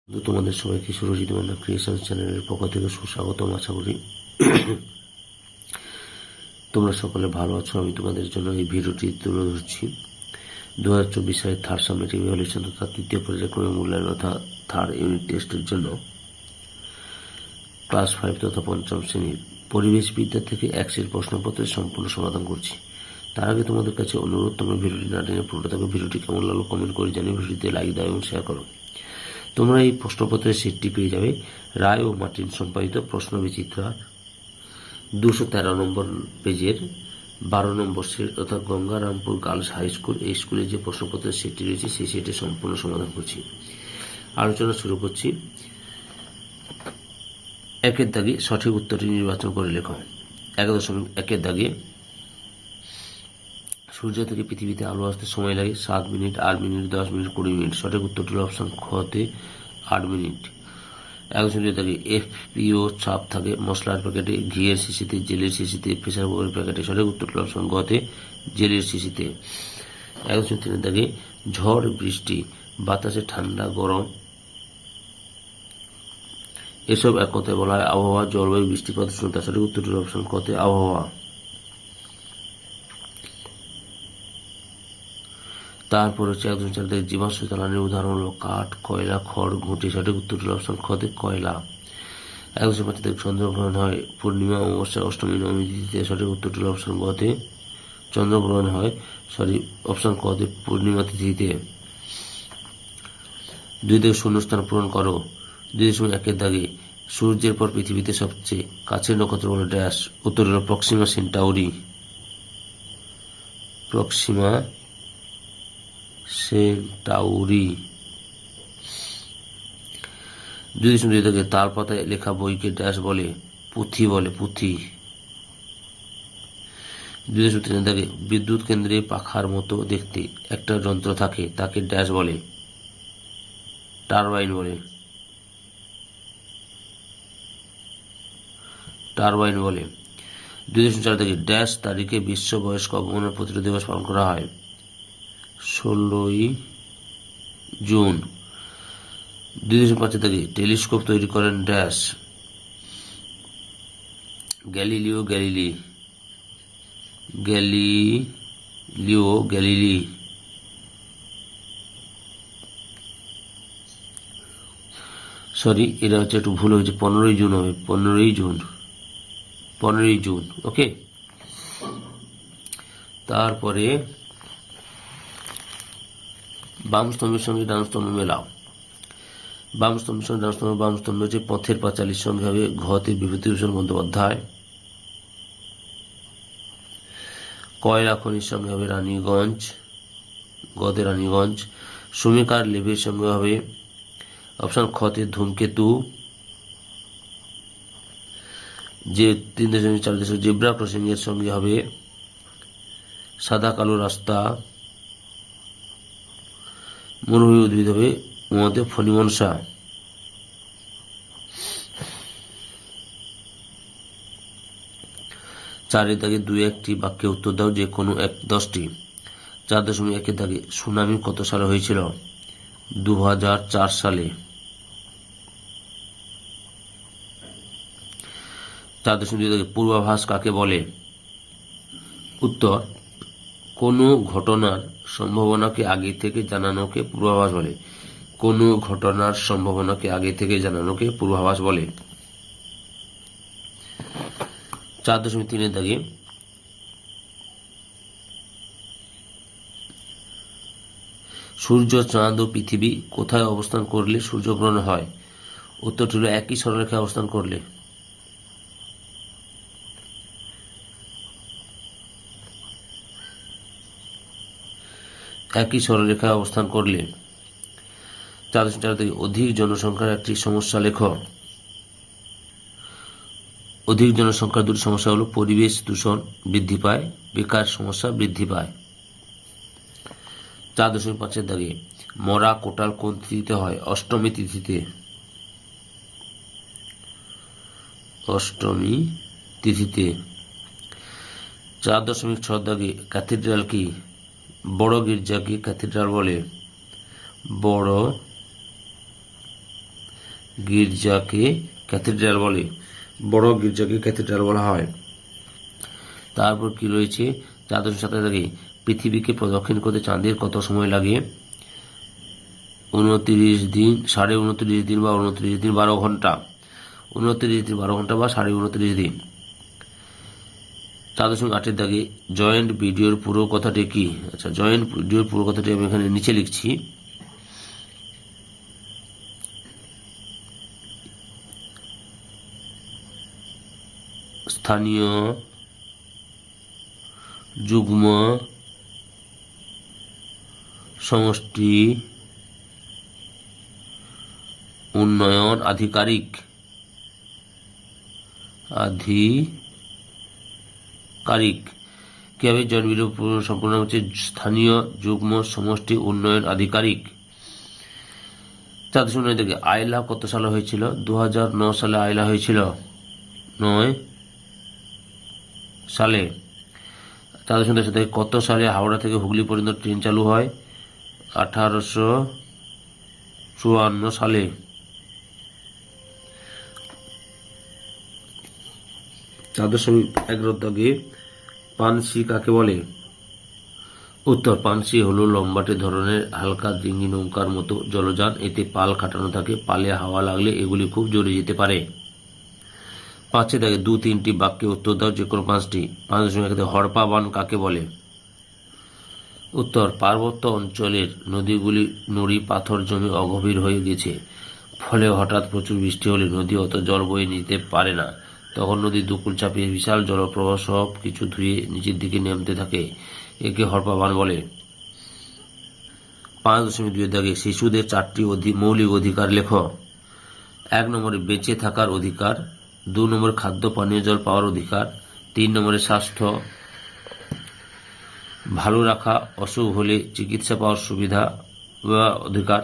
তো তোমাদের সবাইকে সুরজিৎ মান্না ক্রিয়েশন চ্যানেলের পক্ষ থেকে সুস্বাগতম। আশা করি তোমরা সকলে ভালো আছো। আমি তোমাদের জন্য এই ভিডিওটি তুলে ধরছি 2024 সালের থার্ড সামেটিভ ইভ্যালুয়েশন তথা তৃতীয় পর্যায়ক্রমে মূল্যায়ন তথা থার্ড ইউনিট টেস্টের জন্য ক্লাস 5 তথা পঞ্চম শ্রেণীর পরিবেশ বিদ্যা থেকে এক্সের প্রশ্নপত্রের সম্পূর্ণ সমাধান করছি। তার আগে তোমাদের কাছে অনুরোধ, তোমরা ভিডিওটি না টেনে পুরোটা থাকো। ভিডিওটি কেমন লাগলো কমেন্ট করে জানিয়ে ভিডিওতে লাইক দাও এবং শেয়ার করো। তোমরা এই প্রশ্নপত্রের সেটটি পেয়ে যাবে রায় ও মার্টিন সম্পাদিত প্রশ্ন বিচিত্রা 213 নম্বর পেজের 12 নম্বর সেট তথা গঙ্গারামপুর গার্লস হাই স্কুল। এই স্কুলে যে প্রশ্নপত্রের সেটটি রয়েছে সেই সেটের সম্পূর্ণ সমাধান করছি। আলোচনা শুরু করছি। একের দাগে সঠিক উত্তরটি নির্বাচন করে লেখো। 1.1 দাগে সূর্য থেকে পৃথিবীতে আলো আসতে সময় লাগে 7 মিনিট, 8 মিনিট, 10 মিনিট, 20 মিনিট। সঠিক উত্তরটি অপশন খতে 8 মিনিট। 1.2 দাগে এফপিও ছাপ থাকে মশলার প্যাকেটে, ঘিয়ের শিশিতে, জেলের শিশিতে, প্রেসার কুকারের প্যাকেটে। সঠিক উত্তরটি অপশন গতে জেলের শিশিতে। 1.3 দাগে ঝড় বৃষ্টি, বাতাসে ঠান্ডা গরম, এসব এক কথায় বলা হয় আবহাওয়া, জলবায়ু, বৃষ্টিপাত, উষ্ণতা। সঠিক উত্তরটির অপশন কতে আবহাওয়া। তারপর হচ্ছে 1.4 দাগে জীবাশ্ম জ্বালানির উদাহরণ হলো কাঠ, কয়লা, খড়, ঘুঁটে। সঠিক উত্তরটির অপশন খতে কয়লা। 1.5 দাগে চন্দ্রগ্রহণ হয় পূর্ণিমা, অমাবস্যা, অষ্টমী, নবমী তিথিতে। সঠিক উত্তরটির অপশন গতে চন্দ্রগ্রহণ হয় অপশন কতে পূর্ণিমা তিথিতে। 2 দাগে শূন্যস্থান পূরণ করো। 2.1 দাগে সূর্যের পর পৃথিবীতে সবচেয়ে কাছের নক্ষত্র হলো ড্যাশ। উত্তর হলো প্রক্সিমা সেন্টাউরি। Proxima Centauri. 2.2 দাগে তাল পাতায় লেখা বইকে ড্যাশ বলে? পুঁথি বলে, পুঁথি। 2.3 দাগে বিদ্যুৎ কেন্দ্রে পাখার মতো দেখতে একটা যন্ত্র থাকে, তাকে ড্যাশ বলে? টারবাইন বলে, টারবাইন বলে। 2.4 দাগে ড্যাশ তারিখে বিশ্ব বয়স্ক অবমূল্যায়ন প্রতিরোধ দিবস পালন করা হয়? 16ই জুন। 2.5 দাগে টেলিস্কোপ তৈরি করেন dash? Galileo Galilei, Galileo Galilei. Sorry, এটা হচ্ছে একটু ভুল হয়েছে, 15ই জুন হবে, 15ই জুন, 15ই জুন। ওকে। তারপরে বাম স্তম্ভের সঙ্গে ডান স্তম্ভ মেলাও। বাম স্তম্ভের সঙ্গে ডান স্তম্ভ, বাম স্তম্ভ হচ্ছে পথের পাঁচালীর সঙ্গে হবে ঘতে বিভূতিভূষণ বন্দ্যোপাধ্যায়। কয়লা খনির সঙ্গে হবে রানীগঞ্জ, গতে রানীগঞ্জ। শ্রমিকার লেভের সঙ্গে হবে অপশন খতে ধূমকেতু। যে 3.4 জেব্রা ক্রসিং এর সঙ্গে হবে সাদা কালো রাস্তা। মরুভূমি উদ্ভিদ হবে মতে ফণিমনসা। 4 দাগে 2-1টি বাক্যে উত্তর দাও, যে কোনো 10টি। 4.1 দাগে সুনামি কত সালে হয়েছিল? 2004 সালে। 4.2 দাগে পূর্বাভাস কাকে বলে? উত্তর, কোনো ঘটনার সম্ভাবনাকে আগে থেকে জানানোকে পূর্বাভাস বলে। কোনো ঘটনার সম্ভাবনাকে আগে থেকে জানানোকে পূর্বাভাস বলে। 4.3 দাগে সূর্য, চাঁদ ও পৃথিবী কোথায় অবস্থান করলে সূর্যগ্রহণ হয়? উত্তরটি হলো একই সরলরেখায় অবস্থান করলে। একই সরলরেখায় অবস্থান করলে। 4.4 থেকে অধিক জনসংখ্যার একটি সমস্যা লেখ। অধিক জনসংখ্যার দুটি সমস্যা হলো পরিবেশ দূষণ বৃদ্ধি পায়, বেকার সমস্যা বৃদ্ধি পায়। 4.5 দাগে মরা কোটাল কোন তিথিতে হয়? অষ্টমী তিথিতে। অষ্টমী তিথিতে। 4.6 দাগে ক্যাথিড্রাল কি? বড় গির্জাকে ক্যাথিড্রাল বলে? বড় গির্জাকে ক্যাথিড্রাল বলে, বড় গির্জাকে ক্যাথিড্রাল বলা হয়। তারপর কি রয়েছে 4.7 পৃথিবীকে প্রদক্ষিণ করতে চাঁদের কত সময় লাগে? 29 দিন, 29.5 দিন বা 29 দিন 12 ঘন্টা। 29 দিন 12 ঘন্টা বা 29.5 দিন। 4.8 জয়েন্ট ভিডিওর পুরো কথাটি কি? আচ্ছা, জয়েন্ট ভিডিওর পুরো কথাটি আমি এখানে নিচে লিখছি। স্থানীয় যুগ্ম সমষ্টি উন্নয়ন আধিকারিক কি হবে? জয়েন্ট ভিডিও সম্পূর্ণ হচ্ছে স্থানীয় যুগ্ম সমষ্টি উন্নয়ন আধিকারিক। 4.9 আইলা কত সালে হয়েছিল? 2009 সালে আইলা হয়েছিল, 9 সালে। 4.10 কত সালে হাওড়া থেকে হুগলি পর্যন্ত ট্রেন চালু হয়? 1854 সালে। 4.11 পানসি কাকে বলে? উত্তর, পানসি হলো লম্বাটে ধরনের হালকা ডিঙি নৌকার মতো জলযান। এতে পাল খাটানো থাকে, পালে হাওয়া লাগলে এগুলি খুব জোরে যেতে পারে। 5 2-3টি বাক্যে উত্তর দাও, যে কোনো 5টি। 5.1 হড়পা বান কাকে বলে? উত্তর, পার্বত্য অঞ্চলের নদীগুলি নুড়ি পাথর জমে অগভীর হয়ে গেছে, ফলে হঠাৎ প্রচুর বৃষ্টি হলে নদী অত জল বয়ে নিতে পারে না। তখন নদীর দুকুল চাপিয়ে বিশাল জলপ্রবাহ সব কিছু ধুয়ে নিচের দিকে নামতে থাকে। একে হড়পা বান বলে। 5.2 শিশুদের 4টি মৌলিক অধিকার লেখ। 1 নম্বরে বেঁচে থাকার অধিকার, 2 নম্বরে খাদ্য পানীয় জল পাওয়ার অধিকার, 3 নম্বরে স্বাস্থ্য ভালো রাখা, অসুখ হলে চিকিৎসা পাওয়ার সুবিধা বা অধিকার,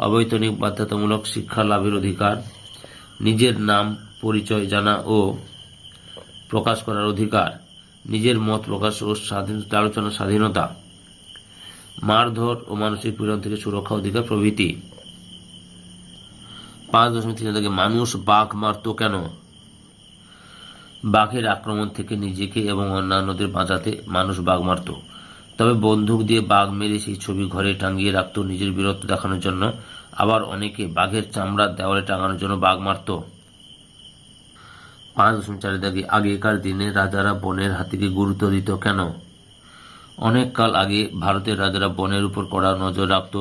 অবৈতনিক বাধ্যতামূলক শিক্ষা লাভের অধিকার, নিজের নাম পরিচয় জানা ও প্রকাশ করার অধিকার, নিজের মত প্রকাশ ও আলোচনার স্বাধীনতা, মারধর ও মানসিক পীড়ন থেকে সুরক্ষা অধিকার প্রভৃতি। 5.3 মানুষ বাঘ মারত কেন? বাঘের আক্রমণ থেকে নিজেকে এবং অন্যান্যদের বাঁচাতে মানুষ বাঘ মারত। তবে বন্দুক দিয়ে বাঘ মেরে সেই ছবি ঘরে টাঙিয়ে রাখত নিজের বীরত্ব দেখানোর জন্য। আবার অনেকে বাঘের চামড়া দেওয়ালে টাঙানোর জন্য বাঘ মারত। 5.4 আগেকার দিনে রাজারা বনের হাতিকে গুরুত্ব দিত কেন? অনেক কাল আগে ভারতের রাজারা বনের উপর কড়া নজর রাখত।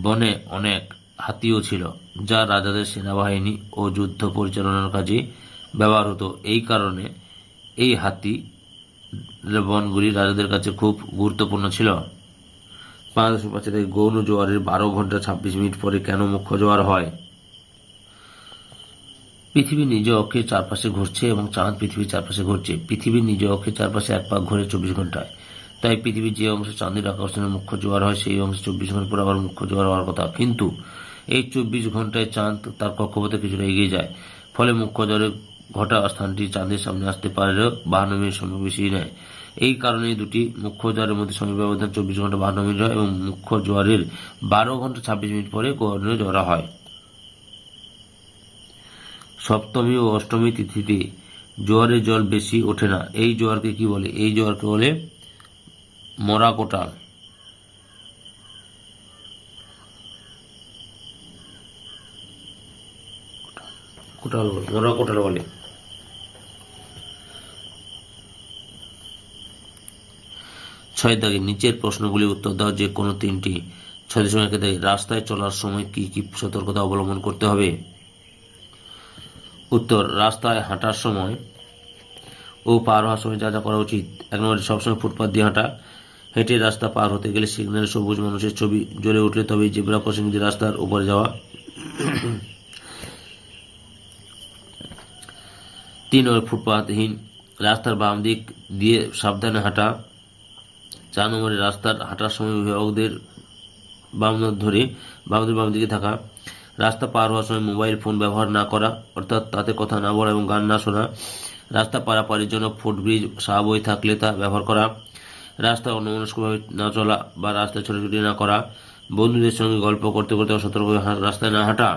বনে অনেক হাতিও ছিল, যা রাজাদের সেনাবাহিনী ও যুদ্ধ পরিচালনার কাজে ব্যবহার হতো। এই কারণে এই হাতি বনগুলি রাজাদের কাছে খুব গুরুত্বপূর্ণ ছিল। 5.5 গৌণ জোয়ারের 12 ঘন্টা 26 মিনিট পরে কেন মুখ্য জোয়ার হয়? পৃথিবী নিজ অক্ষের চারপাশে ঘুরছে এবং চাঁদ পৃথিবীর চারপাশে ঘুরছে। পৃথিবীর নিজ অক্ষের চারপাশে এক পাক ঘুরে 24 ঘন্টায়। তাই পৃথিবীর যে অংশে চাঁদের আকর্ষণে মুখ্য জোয়ার হয় সেই অংশে 24 ঘন্টা পর আবার মুখ্য জোয়ার হওয়ার কথা। কিন্তু এই 24 ঘন্টায় চাঁদ তার কক্ষপথে কিছুটা এগিয়ে যায়, ফলে মুখ্য জোয়ারের ঘটা স্থানটি চাঁদের সামনে আসতে পারলেও 52 মিনিট সময় বেশি নেয়। এই কারণে দুটি মুখ্য জোয়ারের মধ্যে সময় ব্যবধান 24 ঘন্টা 52 মিনিট হয় এবং মুখ্য জোয়ারের 12 ঘন্টা 26 মিনিট পরে গৌণ জোয়ার হয়। সপ্তমী ও অষ্টমী তিথিতে জোয়ারের জল বেশি ওঠে না, এই জোয়ারকে কি বলে? এই জোয়ারকে বলে মরা কোটাল। মরা কোটাল বলে। 6 নিচের প্রশ্নগুলি উত্তর দাও, যে কোনো 3টি। 6 রাস্তায় চলার সময় কি কি সতর্কতা অবলম্বন করতে হবে? উত্তর, রাস্তায় হাঁটার সময় ও পার হওয়ার সময় যা যা করা উচিত। 1 নম্বরে সবসময় ফুটপাথ দিয়ে হাঁটা। হেঁটে রাস্তা পার হতে গেলে সিগন্যালে সবুজ মানুষের ছবি জ্বলে উঠলে তবেই জেব্রা ক্রসিং দিয়ে রাস্তার উপরে যাওয়া। 3 নম্বরে ফুটপাথহীন রাস্তার বাম দিক দিয়ে সাবধানে হাঁটা। 4 নম্বরে রাস্তার হাঁটার সময় অভিভাবকদের বাম দিকে থাকা। রাস্তা পার হওয়ার সময় মোবাইল ফোন ব্যবহার না করা, অর্থাৎ তাতে কথা না বলা এবং গান না শোনা। রাস্তা পারাপারের জন্য ফুটব্রিজ সাবওয়ে থাকলে তা ব্যবহার করা। রাস্তায় অন্যমনস্কভাবে না চলা বা রাস্তায় ছোটাছুটি না করা। বন্ধুদের সঙ্গে গল্প করতে করতে অসতর্কভাবে রাস্তায় না হাঁটা।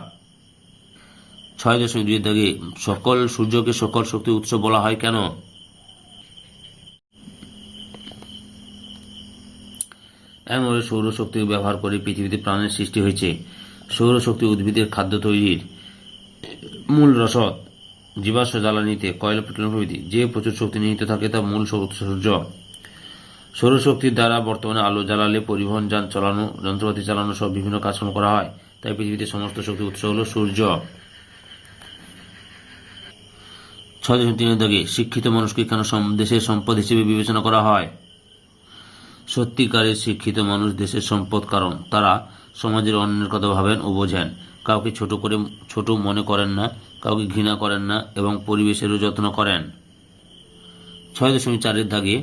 6.2 দাগে সকল সূর্যকে সকল শক্তির উৎস বলা হয় কেন? এমন সৌরশক্তি ব্যবহার করে পৃথিবীতে প্রাণের সৃষ্টি হয়েছে। সৌরশক্তি উদ্ভিদের খাদ্য তৈরির মূল রসদ, জীবাশ্ম জ্বালানিতে কয়লা, পেট্রোলিয়াম প্রভৃতি। যে প্রচুর শক্তি নিহিত থাকে তা মূল উৎস সূর্য। সৌরশক্তির দ্বারা বর্তমানে আলো জ্বালালে পরিবহন যান চালানো, যন্ত্রপাতি চালানো সব বিভিন্ন কাজকর্ম করা হয়। তাই পৃথিবীতে সমস্ত শক্তির উৎস হল সূর্য। 6.3 দাগে শিক্ষিত মানুষকে কেন দেশের সম্পদ হিসেবে বিবেচনা করা হয়? সত্যিকারের শিক্ষিত মানুষ দেশের সম্পদ, কারণ তারা সমাজের অন্যের কথা ভাবেন ও বোঝেন, কাউকে ছোট মনে করেন না, কাউকে ঘৃণা করেন না এবং পরিবেশেরও যত্ন করেন। 6.4 দাগে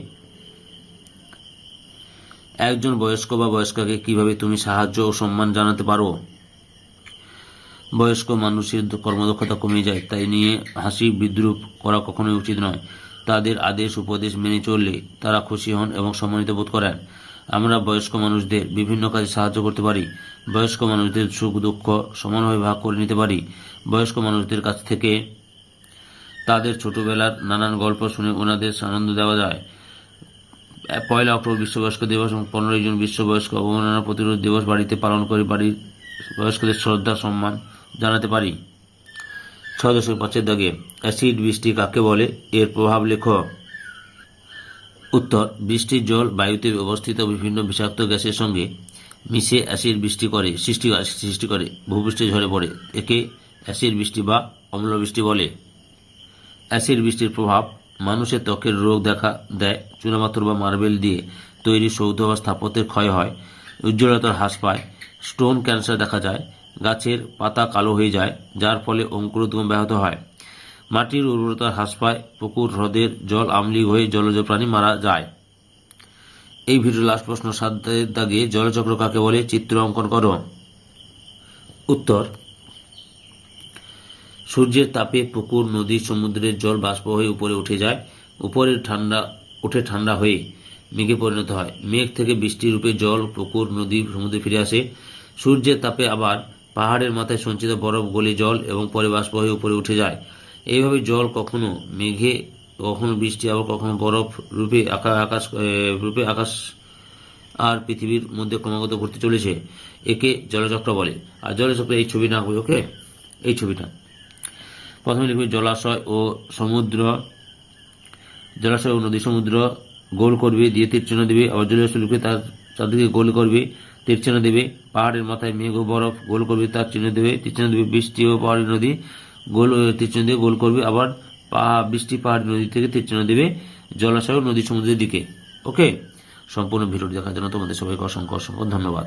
একজন বয়স্ক বা বয়স্কাকে কিভাবে তুমি সাহায্য ও সম্মান জানাতে পারো? বয়স্ক মানুষের কর্মদক্ষতা কমে যায়, তাই নিয়ে হাসি বিদ্রুপ করা কখনোই উচিত নয়। তাদের আদেশ উপদেশ মেনে চললে তারা খুশি হন এবং সম্মানিত বোধ করেন। আমরা বয়স্ক মানুষদের বিভিন্ন কাজে সাহায্য করতে পারি। বয়স্ক মানুষদের সুখ দুঃখ সমানভাবে ভাগ করে নিতে পারি। বয়স্ক মানুষদের কাছ থেকে তাদের ছোটবেলার নানান গল্প শুনে ওনাদের আনন্দ দেওয়া যায়। 1 অক্টোবর বিশ্ব বয়স্ক দিবস এবং 15 জুন বিশ্ব বয়স্ক অবমাননা প্রতিরোধ দিবস বাড়িতে পালন করে বাড়ির বয়স্কদের শ্রদ্ধা সম্মান জানাতে পারি। 6.5 দাগে অ্যাসিড বৃষ্টি কাকে বলে, এর প্রভাব লেখো। উত্তর, বৃষ্টির জল বায়ুতে অবস্থিত বিভিন্ন বিষাক্ত গ্যাসের সঙ্গে মিশে অ্যাসিড সৃষ্টি করে ভূপৃষ্ঠে ঝরে পড়ে। একে অ্যাসিড বৃষ্টি বা অম্ল বৃষ্টি বলে। অ্যাসিড বৃষ্টির প্রভাব মানুষের ত্বকের রোগ দেখা দেয়, চুনাপাথর বা মার্বেল দিয়ে তৈরি সৌধ বা স্থাপত্যের ক্ষয় হয়, উজ্জ্বলতার হ্রাস পায়, স্টোন ক্যান্সার দেখা যায়, গাছের পাতা কালো হয়ে যায় যার ফলে অঙ্কুরোদ্গম ব্যাহত হয়, মাটির উর্বরতা হ্রাস পায়, পুকুর হ্রদের জল আম্লীয় হয়ে জলজ প্রাণী মারা যায়। এই ভিডিওর লাস্ট প্রশ্ন 7 দাগে জলচক্র কাকে বলে, চিত্র অঙ্কন করো। উত্তর, সূর্যের তাপে পুকুর, নদী, সমুদ্রের জল বাষ্প হয়ে উপরে উঠে যায়। উপরে ঠান্ডা হয়ে মেঘে পরিণত হয়। মেঘ থেকে বৃষ্টি রূপে জল পুকুর, নদী, সমুদ্রে ফিরে আসে। সূর্যের তাপে আবার পাহাড়ের মাথায় সঞ্চিত বরফ গলে জল এবং পরে বাষ্প হয়ে উপরে উঠে যায়। এইভাবে জল কখনো মেঘে, কখনো বৃষ্টি, আবার কখনো বরফ রূপে আকাশ আর পৃথিবীর মধ্যে ক্রমাগত ঘুরতে চলেছে। একে জলচক্র বলে। আর জলচক্র এই ছবি না হবে, ওকে, এই ছবিটা প্রথমে লিখবে জলাশয় ও নদী সমুদ্র গোল করবে, দিয়ে তীর চিহ্ন দেবে। আবার জলাশয় লিখবে, তার চারদিকে গোল করবে, তীর চিহ্ন দেবে। পাহাড়ের মাথায় মেঘ ও বরফ গোল করবে, তার চিহ্ন দেবে, তীর চিহ্ন দেবে। বৃষ্টি ও পাহাড়ি নদী তীর চিহ্ন দিয়ে গোল করবে, আবার বৃষ্টি পাহাড়ি নদী থেকে তীর চিহ্ন দেবে জলাশয় ও নদী সমুদ্রের দিকে। ওকে, সম্পূর্ণ ভিডিওটি দেখার জন্য তোমাদের সবাইকে অসংখ্য ধন্যবাদ।